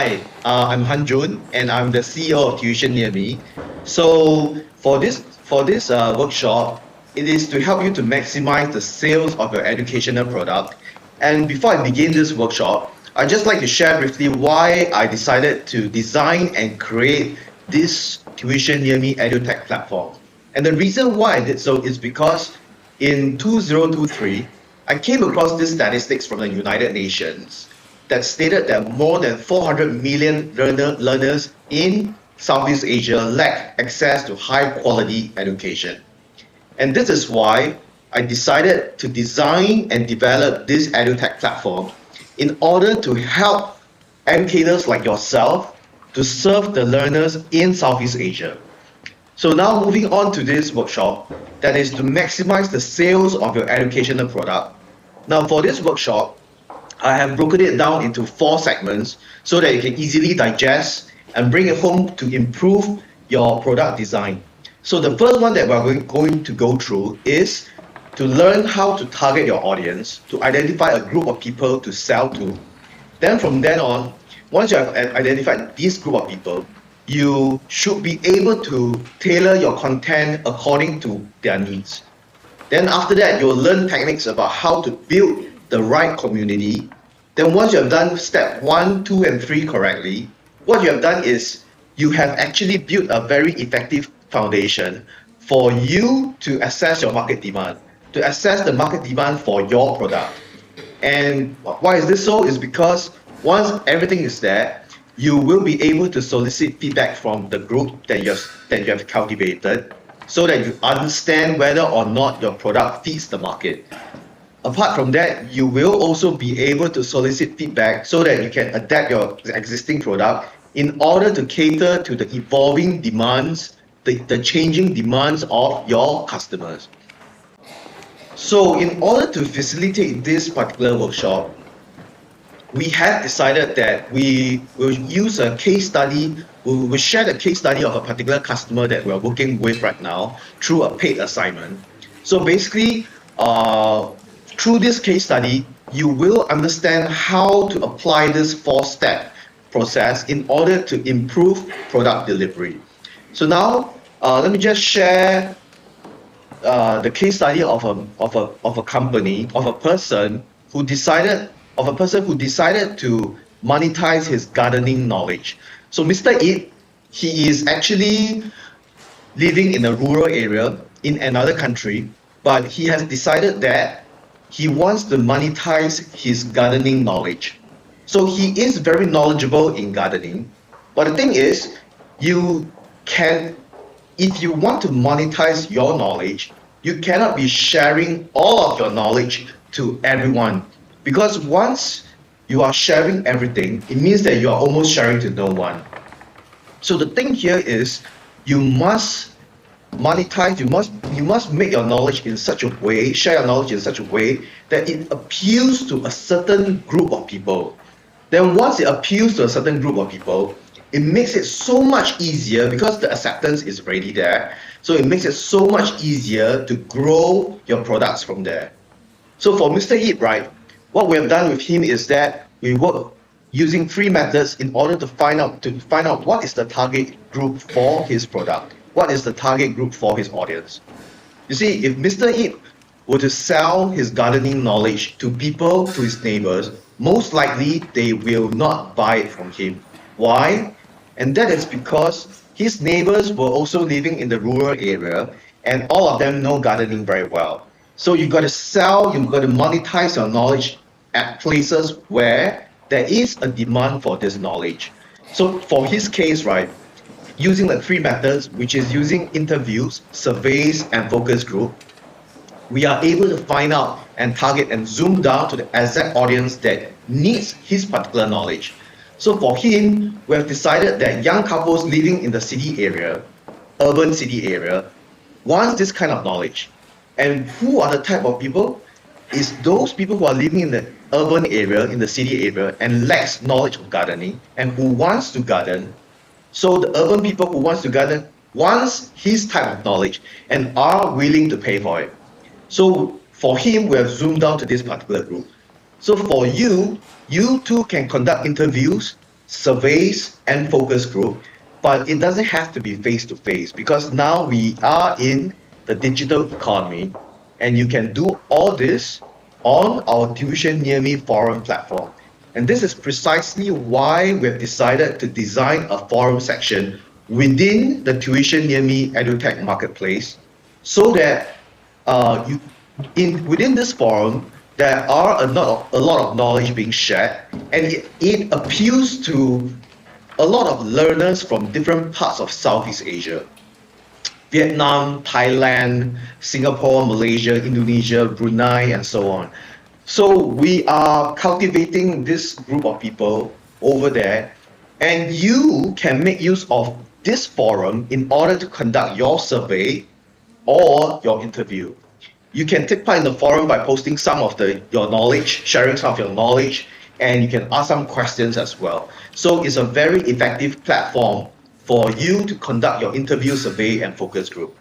Hi, I'm Hanjun, and I'm the CEO of Tuition Near Me. So for this workshop, it is to help you to maximize the sales of your educational product. And before I begin this workshop, I'd just like to share briefly why I decided to design and create this Tuition Near Me EduTech platform. And the reason why I did so is because in 2023, I came across these statistics from the United Nations that stated that more than 400 million learners in Southeast Asia lack access to high quality education. And this is why I decided to design and develop this EduTech platform in order to help educators like yourself to serve the learners in Southeast Asia. So now moving on to this workshop, that is to maximize the sales of your educational product. Now for this workshop, I have broken it down into 4 segments so that you can easily digest and bring it home to improve your product design. So the first one that we're going to go through is to learn how to target your audience, to identify a group of people to sell to. Then from then on, once you have identified this group of people, you should be able to tailor your content according to their needs. Then after that, you'll learn techniques about how to build the right community. Then once you have done step 1, 2, and 3 correctly, what you have done is you have actually built a very effective foundation for you to assess your market demand, to assess the market demand for your product. And why is this so? Is because once everything is there, you will be able to solicit feedback from the group that you have cultivated so that you understand whether or not your product fits the market. Apart from that, you will also be able to solicit feedback so that you can adapt your existing product in order to cater to the evolving demands, the changing demands of your customers. So in order to facilitate this particular workshop, we have decided that we will use a case study. We will share the case study of a particular customer that we're working with right now through a paid assignment. So basically, through this case study, you will understand how to apply this 4-step process in order to improve product delivery. So now, let me just share the case study of a company, of a person who decided to monetize his gardening knowledge. So Mr. Ip, he is actually living in a rural area in another country, but he has decided that he wants to monetize his gardening knowledge. So he is very knowledgeable in gardening, but the thing is, if you want to monetize your knowledge, you cannot be sharing all of your knowledge to everyone. Because once you are sharing everything, it means that you are almost sharing to no one. So the thing here is you must monetize, you must make your knowledge in such a way, share your knowledge in such a way that it appeals to a certain group of people. Then once it appeals to a certain group of people, it makes it so much easier because the acceptance is already there. So it makes it so much easier to grow your products from there. So for Mr. Ip, right, what we have done with him is that we work using 3 methods in order to find out what is the target group for his product, what is the target group for his audience. You see, if Mr. Ip were to sell his gardening knowledge to people, to his neighbors, most likely they will not buy it from him. Why? And that is because his neighbors were also living in the rural area and all of them know gardening very well. So you got to sell, you got to monetize your knowledge at places where there is a demand for this knowledge. So for his case, right, using the 3 methods, which is using interviews, surveys, and focus group, we are able to find out and target and zoom down to the exact audience that needs his particular knowledge. So for him, we have decided that young couples living in the city area, urban city area, wants this kind of knowledge. And who are the type of people? Is those people who are living in the urban area, in the city area, and lacks knowledge of gardening, and who wants to garden. So the urban people who wants to garden wants his type of knowledge and are willing to pay for it. So for him, we have zoomed down to this particular group. So for you, you too can conduct interviews surveys, and focus group, but it doesn't have to be face-to-face because now we are in the digital economy and you can do all this on our Tuition Near Me forum platform. And this is precisely why we've decided to design a forum section within the Tuition Near Me EduTech marketplace so that you within this forum there are a lot of knowledge being shared, and it appeals to a lot of learners from different parts of Southeast Asia. Vietnam, Thailand, Singapore, Malaysia, Indonesia, Brunei, and so on. So we are cultivating this group of people over there, and you can make use of this forum in order to conduct your survey or your interview. You can take part in the forum by posting some of your knowledge, sharing some of your knowledge, and you can ask some questions as well. So it's a very effective platform for you to conduct your interview, survey, and focus group.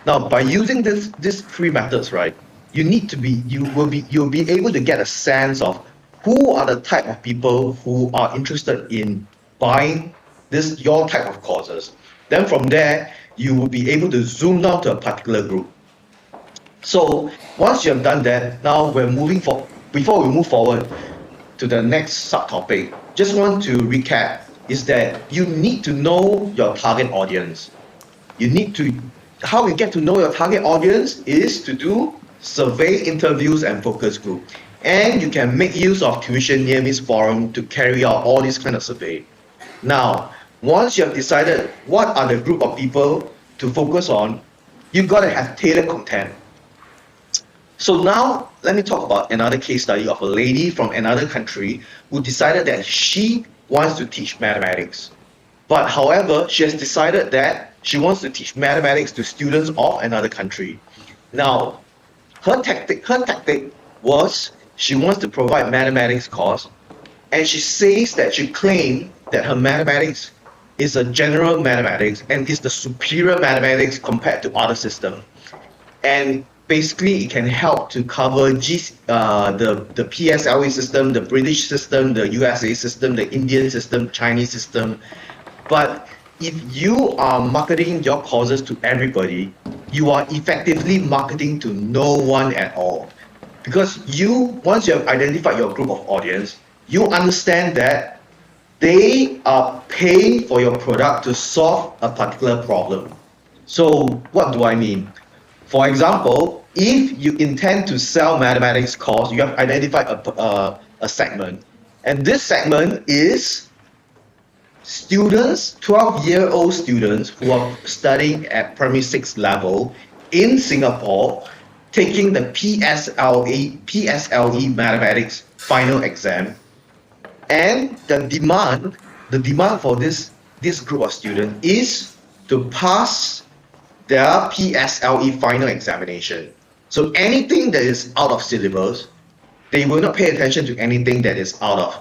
Now, by using these three methods, right, you'll be able to get a sense of who are the type of people who are interested in buying your type of courses. Then from there, you will be able to zoom down to a particular group. So once you have done that, now before we move forward to the next subtopic, just want to recap is that you need to know your target audience. How you get to know your target audience is to do survey, interviews, and focus group. And you can make use of Tuition Near Me's forum to carry out all these kind of survey. Now, once you have decided what are the group of people to focus on, you've got to have tailored content. So now, let me talk about another case study of a lady from another country who decided that she wants to teach mathematics. But however, she has decided that she wants to teach mathematics to students of another country. Now, her tactic was she wants to provide mathematics course, and she claimed that her mathematics is a general mathematics and is the superior mathematics compared to other systems. And basically, it can help to cover the PSLE system, the British system, the USA system, the Indian system, Chinese system. But if you are marketing your courses to everybody, you are effectively marketing to no one at all. Because once you have identified your group of audience, you understand that they are paying for your product to solve a particular problem. So what do I mean? For example, if you intend to sell mathematics course, you have identified a segment. And this segment is students, 12-year-old students who are studying at primary 6 level in Singapore, taking the PSLE mathematics final exam. And the demand for this group of students is to pass their PSLE final examination. So anything that is out of syllabus, they will not pay attention to anything that is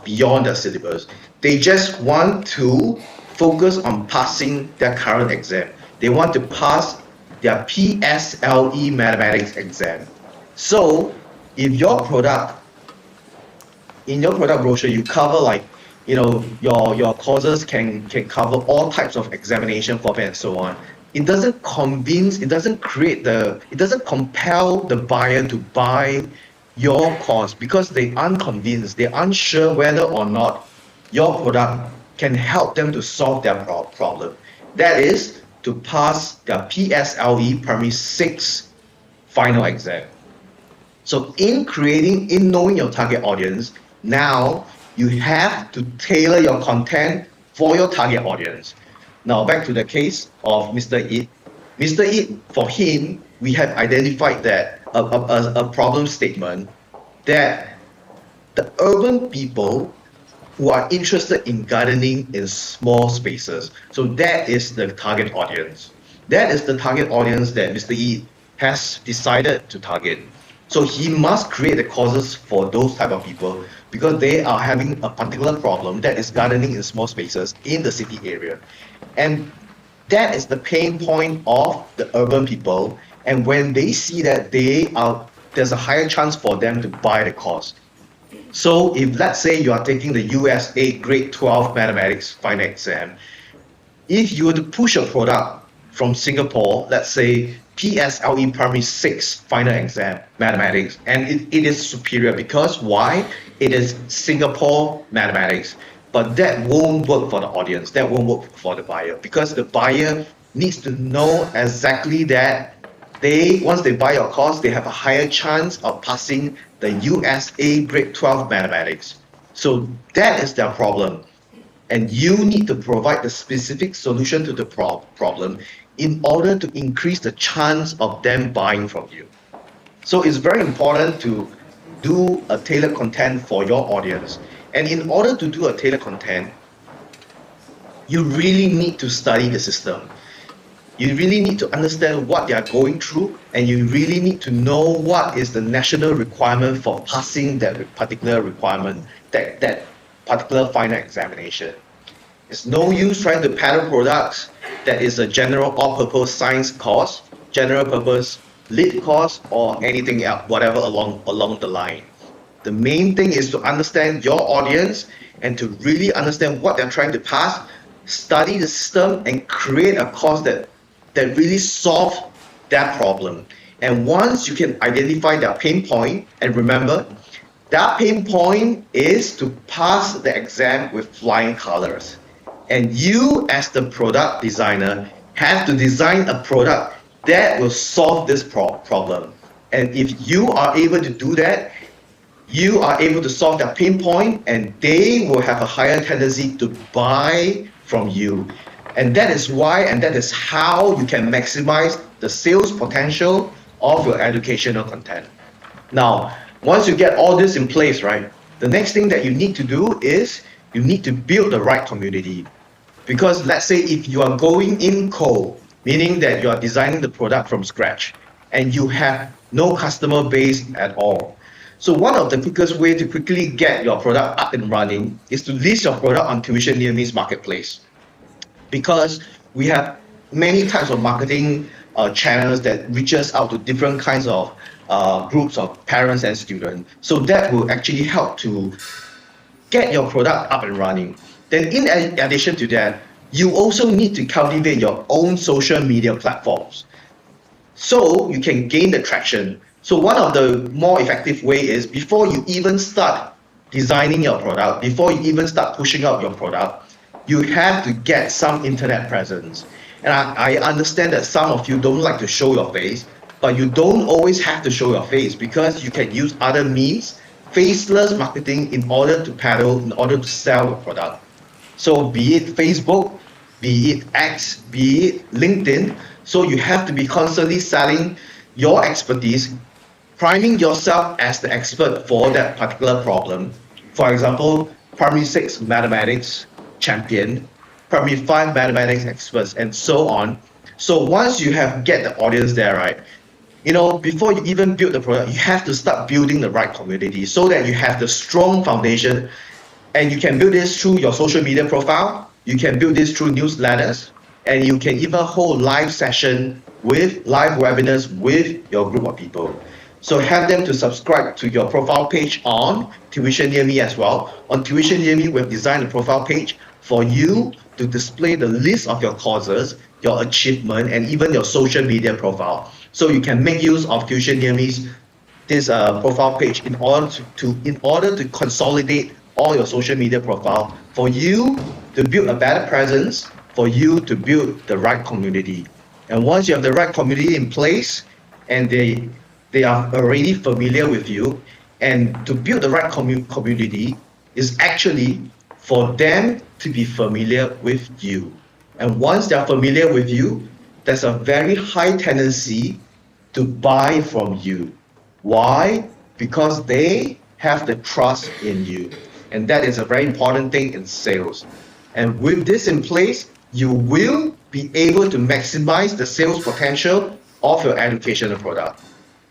beyond the syllabus. They just want to focus on passing their current exam. They want to pass their PSLE mathematics exam. So if in your product brochure, you cover your courses can cover all types of examination format and so on. It doesn't compel the buyer to buy your course because they aren't convinced, they're unsure whether or not your product can help them to solve their problem. That is to pass their PSLE primary 6 final exam. So in knowing your target audience, now you have to tailor your content for your target audience. Now back to the case of Mr. It. Mr. It, for him, we have identified that a problem statement that the urban people who are interested in gardening in small spaces. So that is the target audience. That is the target audience that Mr. It has decided to target. So he must create the courses for those type of people because they are having a particular problem that is gardening in small spaces in the city area. And that is the pain point of the urban people. And when they see that there's a higher chance for them to buy the course. So if let's say you are taking the USA grade 12 mathematics final exam, if you were to push a product from Singapore, let's say PSLE Primary 6 final exam mathematics, and it is superior because why? It is Singapore mathematics. But that won't work for the audience, that won't work for the buyer, because the buyer needs to know exactly that once they buy your course, they have a higher chance of passing the USA grade 12 mathematics. So that is their problem. And you need to provide the specific solution to the problem in order to increase the chance of them buying from you. So it's very important to do a tailored content for your audience. And in order to do a tailored content, you really need to study the system. You really need to understand what they are going through, and you really need to know what is the national requirement for passing that particular requirement, that particular final examination. It's no use trying to peddle products that is a general all-purpose science course, general purpose lit course, or anything else, whatever along the line. The main thing is to understand your audience and to really understand what they're trying to pass, study the system, and create a course that really solves that problem. And once you can identify their pain point, and remember, that pain point is to pass the exam with flying colors. And you, as the product designer, have to design a product that will solve this problem. And if you are able to do that, you are able to solve their pain point, and they will have a higher tendency to buy from you. And that is why, and that is how you can maximize the sales potential of your educational content. Now, once you get all this in place, right, the next thing that you need to do is you need to build the right community. Because let's say if you are going in cold, meaning that you are designing the product from scratch and you have no customer base at all. So one of the quickest way to quickly get your product up and running is to list your product on Tuition Near Me's marketplace. Because we have many types of marketing channels that reaches out to different kinds of groups of parents and students. So that will actually help to get your product up and running. Then in addition to that, you also need to cultivate your own social media platforms so you can gain the traction. So one of the more effective way is before you even start designing your product, before you even start pushing out your product, you have to get some internet presence. And I understand that some of you don't like to show your face, but you don't always have to show your face because you can use other means, faceless marketing, in order to peddle, in order to sell your product. So be it Facebook, be it X, be it LinkedIn. So you have to be constantly selling your expertise, priming yourself as the expert for that particular problem. For example, Primary 6 mathematics champion, Primary 5 mathematics experts, and so on. So once you get the audience there, right, before you even build the product, you have to start building the right community so that you have the strong foundation. And you can build this through your social media profile, you can build this through newsletters, and you can even hold live session with live webinars with your group of people. So have them to subscribe to your profile page on Tuition Near Me as well. On Tuition Near Me, we've designed a profile page for you to display the list of your courses, your achievement, and even your social media profile. So you can make use of Tuition Near Me's profile page in order to consolidate all your social media profile for you to build a better presence, for you to build the right community. And once you have the right community in place and they are already familiar with you, and to build the right community is actually for them to be familiar with you. And once they're familiar with you, there's a very high tendency to buy from you. Why? Because they have the trust in you. And that is a very important thing in sales. And with this in place, you will be able to maximize the sales potential of your educational product.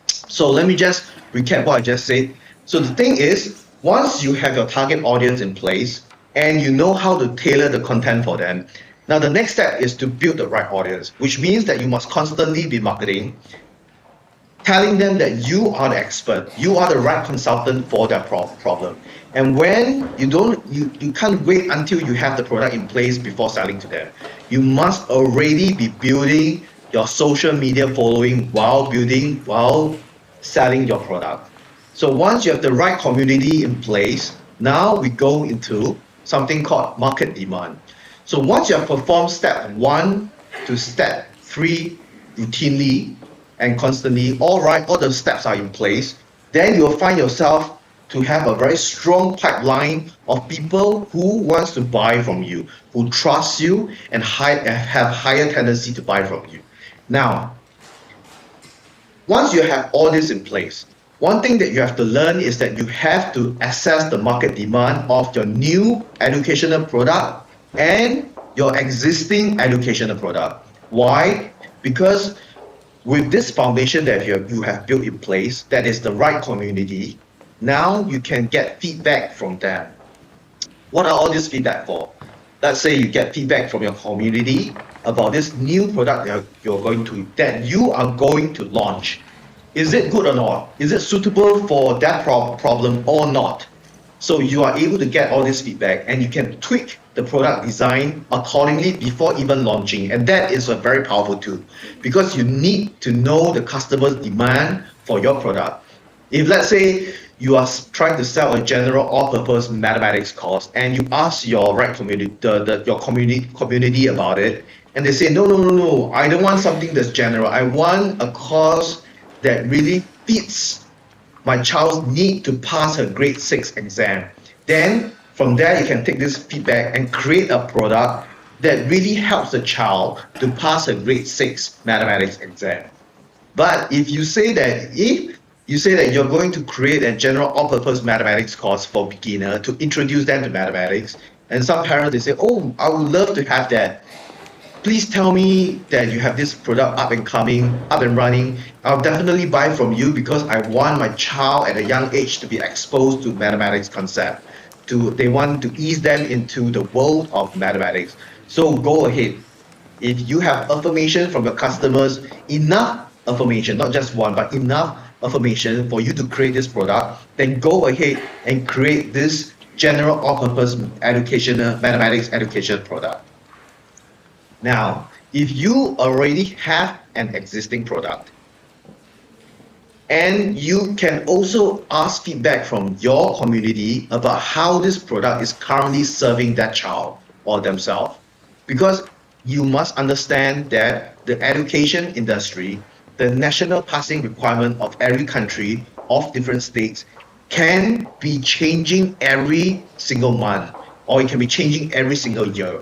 So let me just recap what I just said. So the thing is, once you have your target audience in place and you know how to tailor the content for them, now the next step is to build the right audience, which means that you must constantly be marketing, telling them that you are the expert, you are the right consultant for their problem. And when you can't wait until you have the product in place before selling to them. You must already be building your social media following while selling your product. So once you have the right community in place, now we go into something called market demand. So once you have performed step 1 to step 3 routinely and constantly, all the steps are in place, then you will find yourself to have a very strong pipeline of people who wants to buy from you, who trust you and have higher tendency to buy from you. Now, once you have all this in place, one thing that you have to learn is that you have to assess the market demand of your new educational product and your existing educational product. Why? Because with this foundation that you have built in place, that is the right community, now you can get feedback from them. What are all this feedback for? Let's say you get feedback from your community about this new product that you are going to launch. Is it good or not? Is it suitable for that problem or not? So you are able to get all this feedback and you can tweak the product design accordingly before even launching. And that is a very powerful tool because you need to know the customer's demand for your product. If let's say you are trying to sell a general all-purpose mathematics course and you ask your community about it, and they say, no, I don't want something that's general. I want a course that really fits my child's need to pass her grade 6 exam. Then from there you can take this feedback and create a product that really helps the child to pass her grade 6 mathematics exam. But if you say that you're going to create a general all-purpose mathematics course for beginner to introduce them to mathematics, and some parents they say, oh, I would love to have that. Please tell me that you have this product up and running. I'll definitely buy from you because I want my child at a young age to be exposed to mathematics concept. They want to ease them into the world of mathematics. So go ahead. If you have affirmation from your customers, enough affirmation, not just one, but enough affirmation for you to create this product, then go ahead and create this general all-purpose mathematics education product. Now, if you already have an existing product, and you can also ask feedback from your community about how this product is currently serving that child or themselves, because you must understand that the education industry, the national passing requirement of every country of different states can be changing every single month, or it can be changing every single year.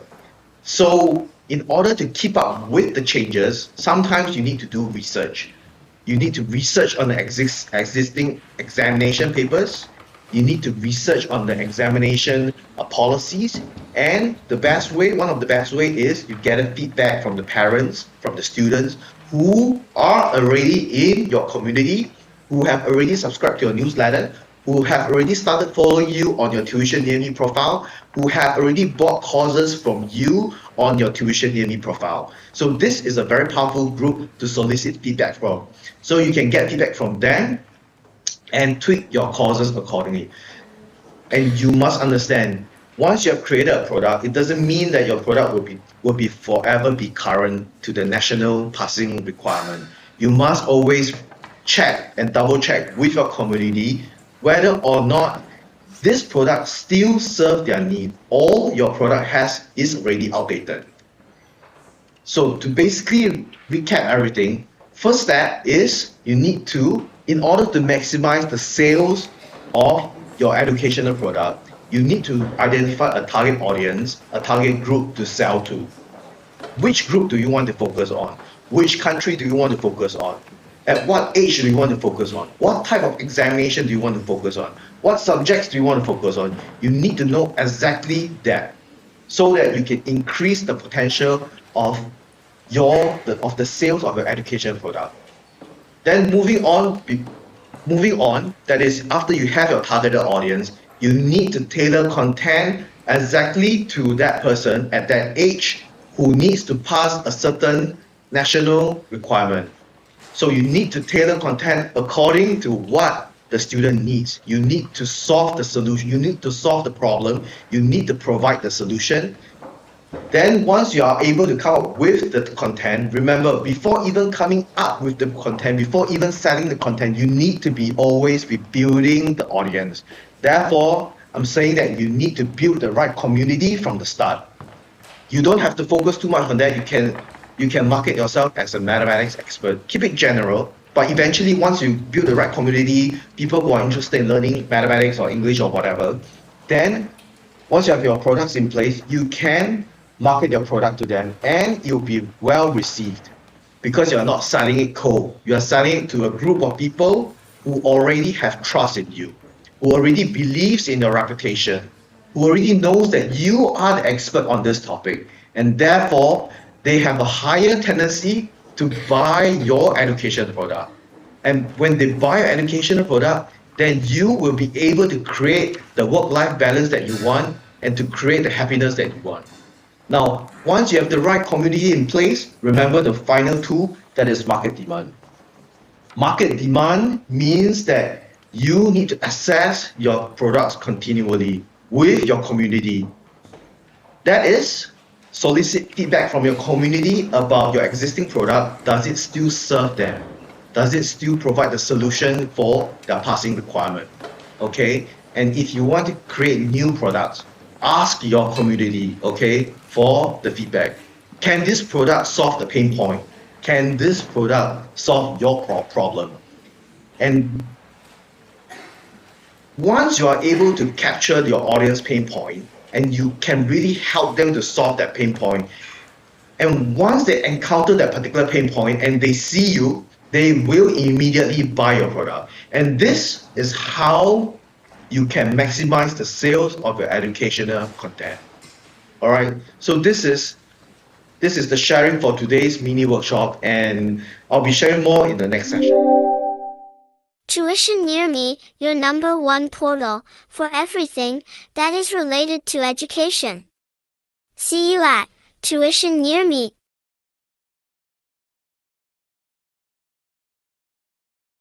So in order to keep up with the changes, sometimes you need to do research. You need to research on the existing examination papers. You need to research on the examination policies. And one of the best way is you get a feedback from the parents, from the students who are already in your community, who have already subscribed to your newsletter, who have already started following you on your Tuition Near Me profile, who have already bought courses from you on your Tuition Near Me profile. So this is a very powerful group to solicit feedback from. So you can get feedback from them and tweak your courses accordingly. And you must understand, once you have created a product, it doesn't mean that your product will be forever be current to the national passing requirement. You must always check and double check with your community whether or not this product still serves their need or your product is already outdated. So to basically recap everything, first step is you need to, in order to maximize the sales of your educational product, you need to identify a target audience, a target group to sell to. Which group do you want to focus on? Which country do you want to focus on? At what age do you want to focus on? What type of examination do you want to focus on? What subjects do you want to focus on? You need to know exactly that so that you can increase the potential of the sales of your education product. Then moving on, that is after you have your targeted audience, you need to tailor content exactly to that person at that age who needs to pass a certain national requirement. So you need to tailor content according to what the student needs. You need to solve the solution. You need to solve the problem. You need to provide the solution. Then once you are able to come up with the content, remember, before even coming up with the content, before even selling the content, you need to always be building the audience. Therefore, I'm saying that you need to build the right community from the start. You don't have to focus too much on that. You can market yourself as a mathematics expert. Keep it general, but eventually once you build the right community, people who are interested in learning mathematics or English or whatever, then once you have your products in place, you can market your product to them and you'll be well received because you're not selling it cold. You're selling it to a group of people who already have trust in you, who already believes in your reputation, who already knows that you are the expert on this topic, and therefore they have a higher tendency to buy your educational product. And when they buy your educational product, then you will be able to create the work-life balance that you want and to create the happiness that you want. Now, once you have the right community in place, remember the final tool, that is market demand. Market demand means that you need to assess your products continually with your community. That is, solicit feedback from your community about your existing product. Does it still serve them? Does it still provide the solution for their passing requirement? Okay, and if you want to create new products, ask your community, okay, for the feedback. Can this product solve the pain point? Can this product solve your problem? And once you are able to capture your audience pain point and you can really help them to solve that pain point, and once they encounter that particular pain point and they see you, they will immediately buy your product. And this is how you can maximize the sales of your educational content. All right, so this is the sharing for today's mini workshop, and I'll be sharing more in the next session. Tuition Near Me, your #1 portal for everything that is related to education. See you at Tuition Near Me.